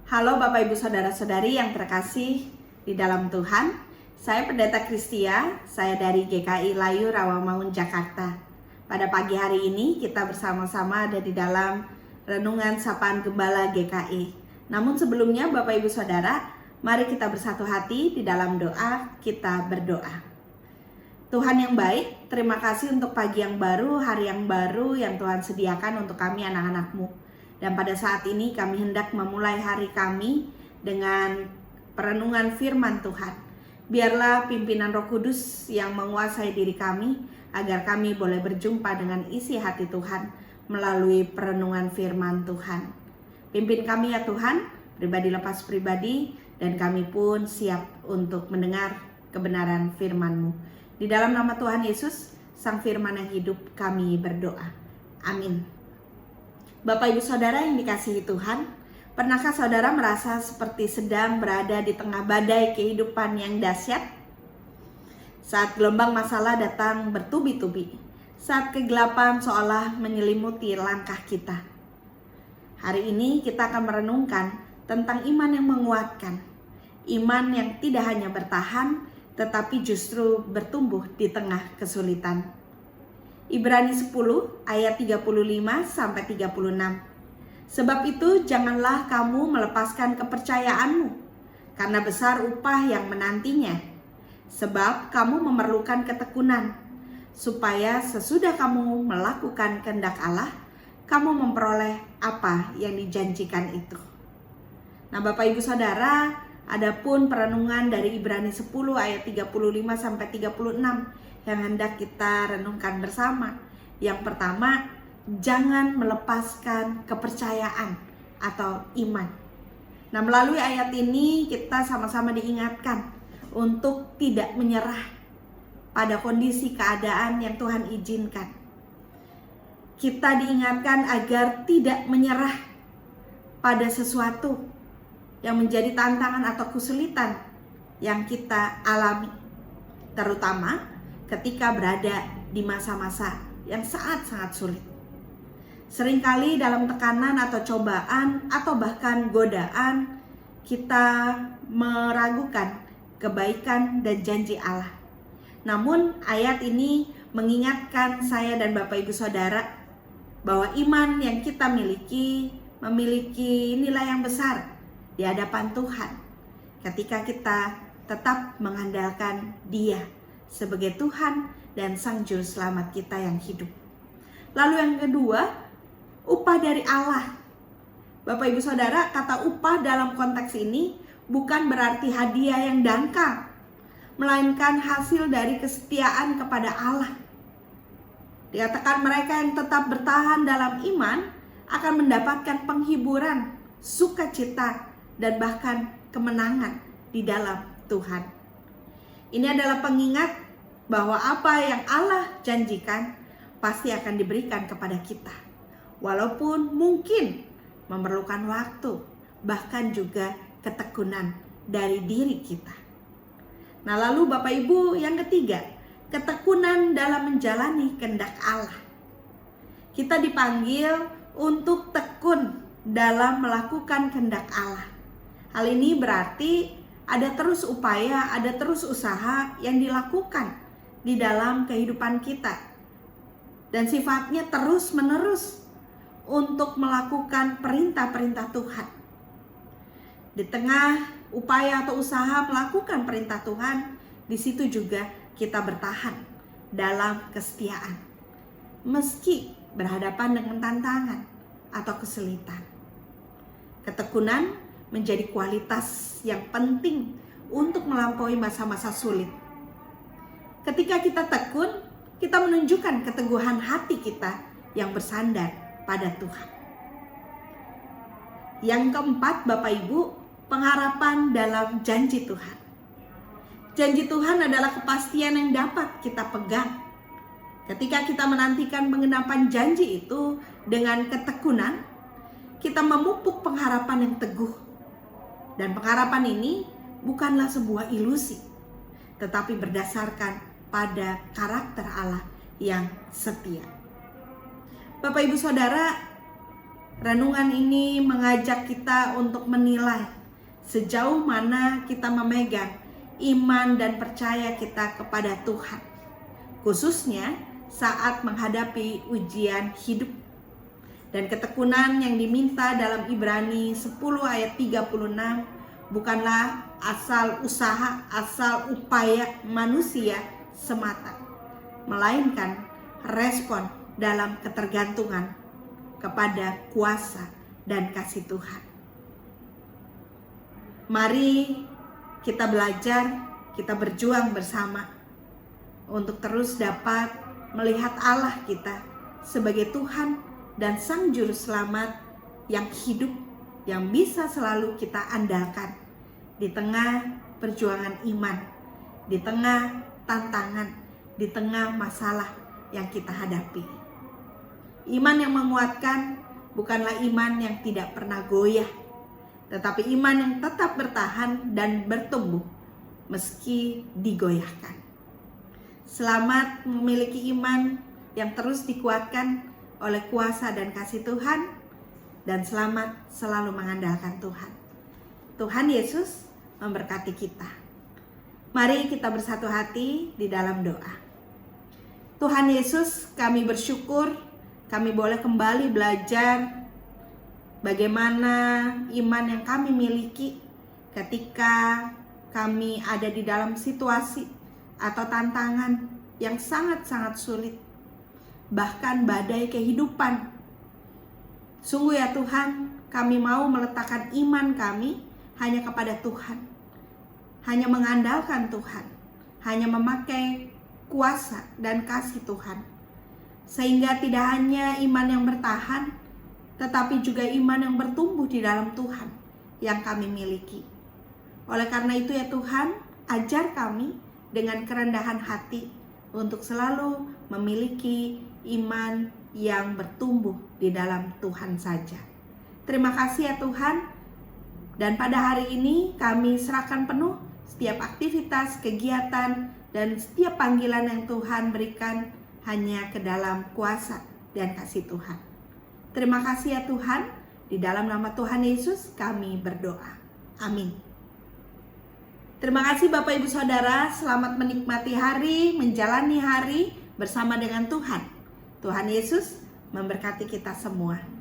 Halo Bapak Ibu Saudara-saudari yang terkasih di dalam Tuhan. Saya Pendeta Kristia, saya dari GKI Layu Rawamangun, Jakarta. Pada pagi hari ini kita bersama-sama ada di dalam Renungan Sapaan Gembala GKI. Namun sebelumnya Bapak Ibu Saudara, mari kita bersatu hati di dalam doa, kita berdoa. Tuhan yang baik, terima kasih untuk pagi yang baru, hari yang baru yang Tuhan sediakan untuk kami anak-anak-Mu. Dan pada saat ini kami hendak memulai hari kami dengan perenungan firman Tuhan. Biarlah pimpinan Roh Kudus yang menguasai diri kami, agar kami boleh berjumpa dengan isi hati Tuhan melalui perenungan firman Tuhan. Pimpin kami ya Tuhan, pribadi lepas pribadi, dan kami pun siap untuk mendengar kebenaran firman-Mu. Di dalam nama Tuhan Yesus, Sang Firman yang hidup, kami berdoa. Amin. Bapak Ibu Saudara yang dikasihi Tuhan, pernahkah saudara merasa seperti sedang berada di tengah badai kehidupan yang dahsyat? Saat gelombang masalah datang bertubi-tubi, saat kegelapan seolah menyelimuti langkah kita. Hari ini kita akan merenungkan tentang iman yang menguatkan, iman yang tidak hanya bertahan, tetapi justru bertumbuh di tengah kesulitan. Ibrani 10 ayat 35 sampai 36. Sebab itu janganlah kamu melepaskan kepercayaanmu, karena besar upah yang menantinya. Sebab kamu memerlukan ketekunan, supaya sesudah kamu melakukan kehendak Allah, kamu memperoleh apa yang dijanjikan itu. Nah Bapak Ibu Saudara, adapun perenungan dari Ibrani 10 ayat 35 sampai 36 yang hendak kita renungkan bersama. Yang pertama, jangan melepaskan kepercayaan atau iman. Nah, melalui ayat ini kita sama-sama diingatkan untuk tidak menyerah pada kondisi keadaan yang Tuhan izinkan. Kita diingatkan agar tidak menyerah pada sesuatu yang menjadi tantangan atau kesulitan yang kita alami, terutama ketika berada di masa-masa yang sangat-sangat sulit. Seringkali dalam tekanan atau cobaan atau bahkan godaan, kita meragukan kebaikan dan janji Allah. Namun ayat ini mengingatkan saya dan Bapak Ibu Saudara bahwa iman yang kita memiliki nilai yang besar di hadapan Tuhan ketika kita tetap mengandalkan Dia sebagai Tuhan dan Sang Juru Selamat kita yang hidup. Lalu yang kedua, upah dari Allah. Bapak Ibu Saudara, kata upah dalam konteks ini bukan berarti hadiah yang dangkal, melainkan hasil dari kesetiaan kepada Allah. Dikatakan mereka yang tetap bertahan dalam iman akan mendapatkan penghiburan, sukacita, dan bahkan kemenangan di dalam Tuhan. Ini adalah pengingat bahwa apa yang Allah janjikan pasti akan diberikan kepada kita. Walaupun mungkin memerlukan waktu, bahkan juga ketekunan dari diri kita. Nah lalu Bapak Ibu yang ketiga, ketekunan dalam menjalani kehendak Allah. Kita dipanggil untuk tekun dalam melakukan kehendak Allah. Hal ini berarti ada terus upaya, ada terus usaha yang dilakukan di dalam kehidupan kita. Dan sifatnya terus-menerus untuk melakukan perintah-perintah Tuhan. Di tengah upaya atau usaha melakukan perintah Tuhan, di situ juga kita bertahan dalam kesetiaan. Meski berhadapan dengan tantangan atau kesulitan. Ketekunan menjadi kualitas yang penting untuk melampaui masa-masa sulit. Ketika kita tekun, kita menunjukkan keteguhan hati kita yang bersandar pada Tuhan. Yang keempat, Bapak Ibu, pengharapan dalam janji Tuhan. Janji Tuhan adalah kepastian yang dapat kita pegang. Ketika kita menantikan pengenapan janji itu dengan ketekunan, kita memupuk pengharapan yang teguh. Dan pengharapan ini bukanlah sebuah ilusi, tetapi berdasarkan pada karakter Allah yang setia. Bapak Ibu Saudara, Renungan ini mengajak kita untuk menilai sejauh mana kita memegang iman dan percaya kita kepada Tuhan, khususnya saat menghadapi ujian hidup. Dan ketekunan yang diminta dalam Ibrani 10 ayat 36 bukanlah asal usaha, asal upaya manusia semata, melainkan respon dalam ketergantungan kepada kuasa dan kasih Tuhan. Mari kita belajar, kita berjuang bersama untuk terus dapat melihat Allah kita sebagai Tuhan dan Sang Juru Selamat yang hidup, yang bisa selalu kita andalkan di tengah perjuangan iman, di tengah tantangan, di tengah masalah yang kita hadapi. Iman yang menguatkan bukanlah iman yang tidak pernah goyah, tetapi iman yang tetap bertahan dan bertumbuh meski digoyahkan. Selamat memiliki iman yang terus dikuatkan oleh kuasa dan kasih Tuhan, dan selamat selalu mengandalkan Tuhan. Tuhan Yesus memberkati kita. Mari kita bersatu hati di dalam doa. Tuhan Yesus, kami bersyukur kami boleh kembali belajar bagaimana iman yang kami miliki ketika kami ada di dalam situasi atau tantangan yang sangat-sangat sulit, bahkan badai kehidupan. Sungguh ya Tuhan, kami mau meletakkan iman kami hanya kepada Tuhan, hanya mengandalkan Tuhan, hanya memakai kuasa dan kasih Tuhan. Sehingga tidak hanya iman yang bertahan, tetapi juga iman yang bertumbuh di dalam Tuhan yang kami miliki. Oleh karena itu ya Tuhan, ajar kami dengan kerendahan hati untuk selalu memiliki iman yang bertumbuh di dalam Tuhan saja. Terima kasih ya Tuhan. Dan pada hari ini kami serahkan penuh setiap aktivitas, kegiatan, dan setiap panggilan yang Tuhan berikan hanya ke dalam kuasa dan kasih Tuhan. Terima kasih ya Tuhan. Di dalam nama Tuhan Yesus kami berdoa. Amin. Terima kasih Bapak Ibu Saudara. Selamat menikmati hari, menjalani hari bersama dengan Tuhan. Tuhan Yesus memberkati kita semua.